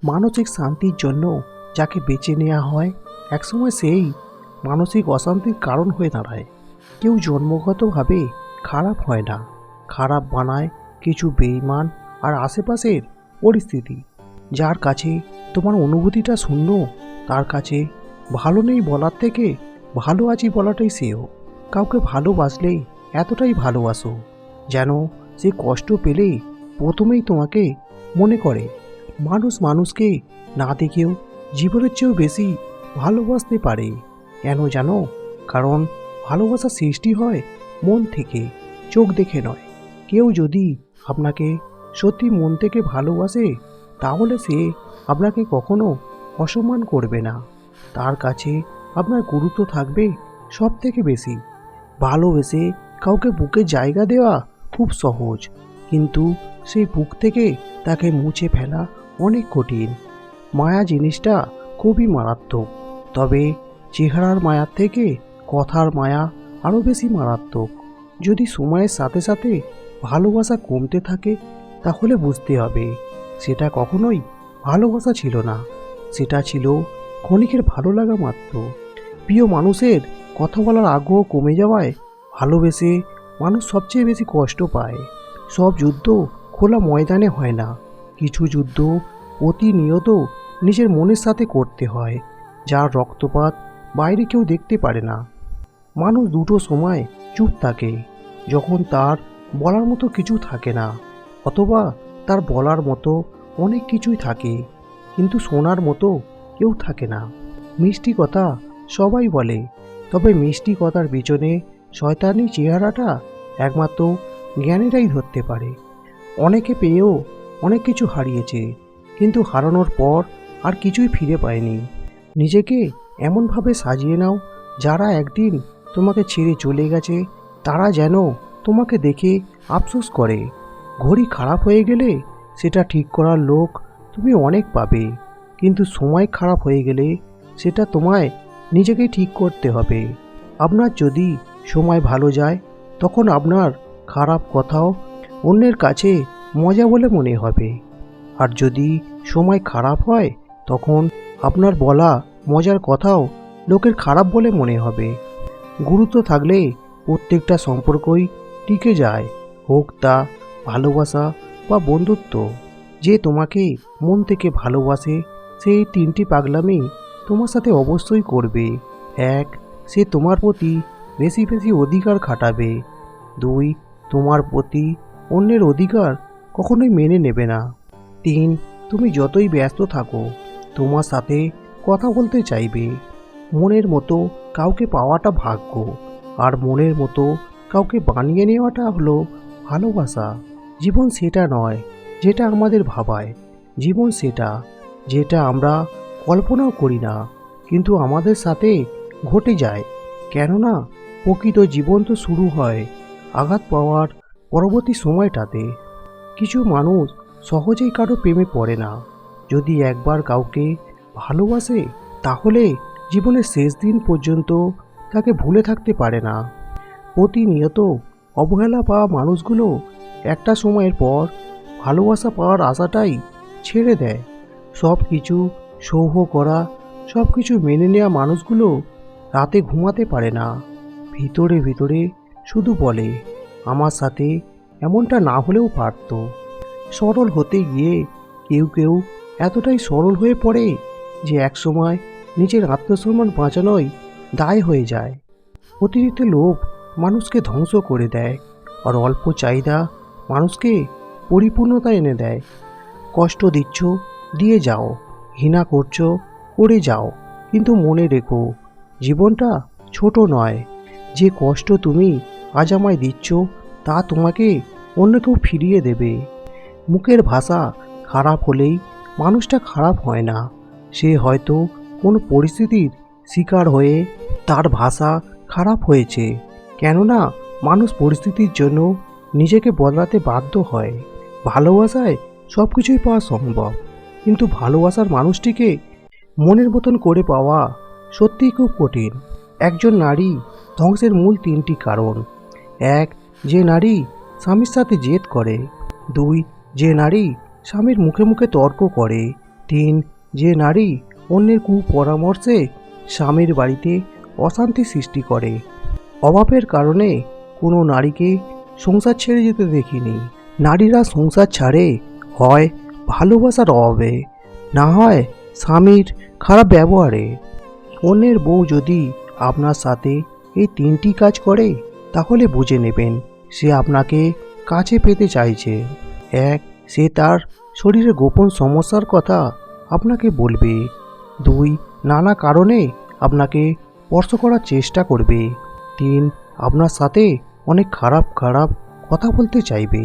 মানসিক শান্তির জন্য যাকে বেছে নেওয়া হয় একসময় সেই মানসিক অশান্তির কারণ হয়ে দাঁড়ায়। কেউ জন্মগতভাবে খারাপ হয় না, খারাপ বানায় কিছু বেঈমান আর আশেপাশের পরিস্থিতি। যার কাছে তোমার অনুভূতিটা শূন্য, তার কাছে ভালো নেই বলার থেকে ভালো আছি বলাটাই শ্রেয়। কাউকে ভালোবাসলে এতটাই ভালোবাসো যেন সে কষ্ট পেলে প্রথমেই তোমাকে মনে করে। মানুষ মানুষকে না দেখেও জীবনের চেয়েও বেশি ভালোবাসতে পারে। কেন জানো? কারণ ভালোবাসা সৃষ্টি হয় মন থেকে, চোখ দেখে নয়। কেউ যদি আপনাকে সত্যি মন থেকে ভালোবাসে তাহলে সে আপনাকে কখনো অসম্মান করবে না। তার কাছে আপনার গুরুত্ব থাকবে সব থেকে বেশি। ভালোবেসে কাউকে বুকে জায়গা দেওয়া খুব সহজ, কিন্তু সেই বুক থেকে তাকে মুছে ফেলা অনেক কঠিন। মায়া জিনিসটা খুবই মারাত্মক, তবে চেহারার মায়ার থেকে কথার মায়া আরও বেশি মারাত্মক। যদি সময়ের সাথে সাথে ভালোবাসা কমতে থাকে তাহলে বুঝতে হবে সেটা কখনোই ভালোবাসা ছিল না, সেটা ছিল ক্ষণিকের ভালো লাগা মাত্র। প্রিয় মানুষের কথা বলার আগ্রহ কমে যাওয়ায় ভালোবেসে মানুষ সবচেয়ে বেশি কষ্ট পায়। সব যুদ্ধ খোলা ময়দানে হয় না, কিছু যুদ্ধ প্রতিনিয়ত নিজের মনের সাথে করতে হয়, যার রক্তপাত বাইরে কেউ দেখতে পারে না। মানুষ দুটো সময় চুপ থাকে, যখন তার বলার মতো কিছু থাকে না, অথবা তার বলার মতো অনেক কিছুই থাকে কিন্তু শোনার মতো কেউ থাকে না। মিষ্টি কথা সবাই বলে, তবে মিষ্টি কথার পিছনে শয়তানি চেহারাটা একমাত্র জ্ঞানীরাই ধরতে পারে। অনেকে পেয়েও অনেক কিছু হারিয়েছে, কিন্তু হারানোর পর আর কিছুই ফিরে পায়নি। নিজেকে এমনভাবে সাজিয়ে নাও যারা একদিন তোমাকে ছেড়ে চলে গেছে তারা যেন তোমাকে দেখে আফসোস করে। ঘড়ি খারাপ হয়ে গেলে সেটা ঠিক করার লোক তুমি অনেক পাবে, কিন্তু সময় খারাপ হয়ে গেলে সেটা তোমায় নিজেকেই ঠিক করতে হবে। আপনার যদি সময় ভালো যায় তখন আপনার খারাপ কথাও অন্যের কাছে মজা বলে মনে হবে, আর যদি সময় খারাপ হয় তখন আপনার বলা মজার কথাও লোকের খারাপ বলে মনে হবে। গুরুত্ব থাকলে প্রত্যেকটা সম্পর্কই টিকে যায়, হোক তা ভালোবাসা বা বন্ধুত্ব। যে তোমাকে মন থেকে ভালোবাসে সেই তিনটি পাগলামি তোমার সাথে অবশ্যই করবে। 1, সে তোমার প্রতি বেশি বেশি অধিকার খাটাবে। 2, তোমার প্রতি অন্যের অধিকার কখনোই মেনে নেবে না। 3, তুমি যতই ব্যস্ত থাকো তোমার সাথে কথা বলতে চাইবে। মনের মতো কাউকে পাওয়াটা ভাগ্য, আর মনের মতো কাউকে বানিয়ে নেওয়াটা হলো ভালোবাসা। জীবন সেটা নয় যেটা আমাদের ভাবায়, জীবন সেটা যেটা আমরা কল্পনাও করি না কিন্তু আমাদের সাথে ঘটে যায়। কেননা প্রকৃত জীবন তো শুরু হয় আঘাত পাওয়ার পরবর্তী সময়টাতে। কিছু মানুষ সহজেই কারো প্রেমে পড়ে না, যদি একবার কাউকে ভালোবাসে তাহলে জীবনের শেষ দিন পর্যন্ত তাকে ভুলে থাকতে পারে না। প্রতিনিয়ত অবহেলা পাওয়া মানুষগুলো একটা সময়ের পর ভালোবাসা পাওয়ার আশাটাই ছেড়ে দেয়। সব কিছু সহ্য করা, সব কিছু মেনে নেওয়া মানুষগুলো রাতে ঘুমাতে পারে না, ভিতরে ভিতরে শুধু বলে আমার সাথে এমনটা না হলেও পারত। সরল হতে গিয়ে কেউ কেউ এতটাই সরল হয়ে পড়ে যে একসময় নিজের আত্মসম্মান বাঁচানোই দায় হয়ে যায়। অতিরিক্ত লোভ মানুষকে ধ্বংস করে দেয়, আর অল্প চাহিদা মানুষকে পরিপূর্ণতা এনে দেয়। কষ্ট দিচ্ছ, দিয়ে যাও, ঘৃণা করছো, করে যাও, কিন্তু মনে রেখো জীবনটা ছোট নয়। যে কষ্ট তুমি আজ আমায় দিচ্ছ তা তোমাকে অন্য কেউ ফিরিয়ে দেবে। মুখের ভাষা খারাপ হলেই মানুষটা খারাপ হয় না, সে হয়তো কোনো পরিস্থিতির শিকার হয়ে তার ভাষা খারাপ হয়েছে। কেননা মানুষ পরিস্থিতির জন্য নিজেকে বদলাতে বাধ্য হয়। ভালোবাসায় সব কিছুই পাওয়া সম্ভব, কিন্তু ভালোবাসার মানুষটিকে মনের মতন করে পাওয়া সত্যিই খুব কঠিন। একজন নারী ধ্বংসের মূল 3টি কারণ: 1, যে নারী স্বামীর সাথে জেদ করে। 2, যে নারী স্বামীর মুখে মুখে তর্ক করে। 3. যে নারী অন্যের কুপরামর্শে স্বামীর বাড়িতে অশান্তি সৃষ্টি করে। অভাবের কারণে কোনো নারীকে সংসার ছেড়ে যেতে দেখিনি। নারীরা সংসার ছাড়ে হয় ভালোবাসার অভাবে, না হয় স্বামীর খারাপ ব্যবহারে। অন্যের বউ যদি আপনার সাথে এই 3টি কাজ করে তাহলে বুঝে নেবেন সে আপনাকে কাছে পেতে চাইছে। 1. সে তার শরীরে গোপন সমস্যার কথা আপনাকে বলবে। 2. নানা কারণে আপনাকে স্পর্শ করার চেষ্টা করবে। 3. আপনার সাথে অনেক খারাপ কথা বলতে চাইবে।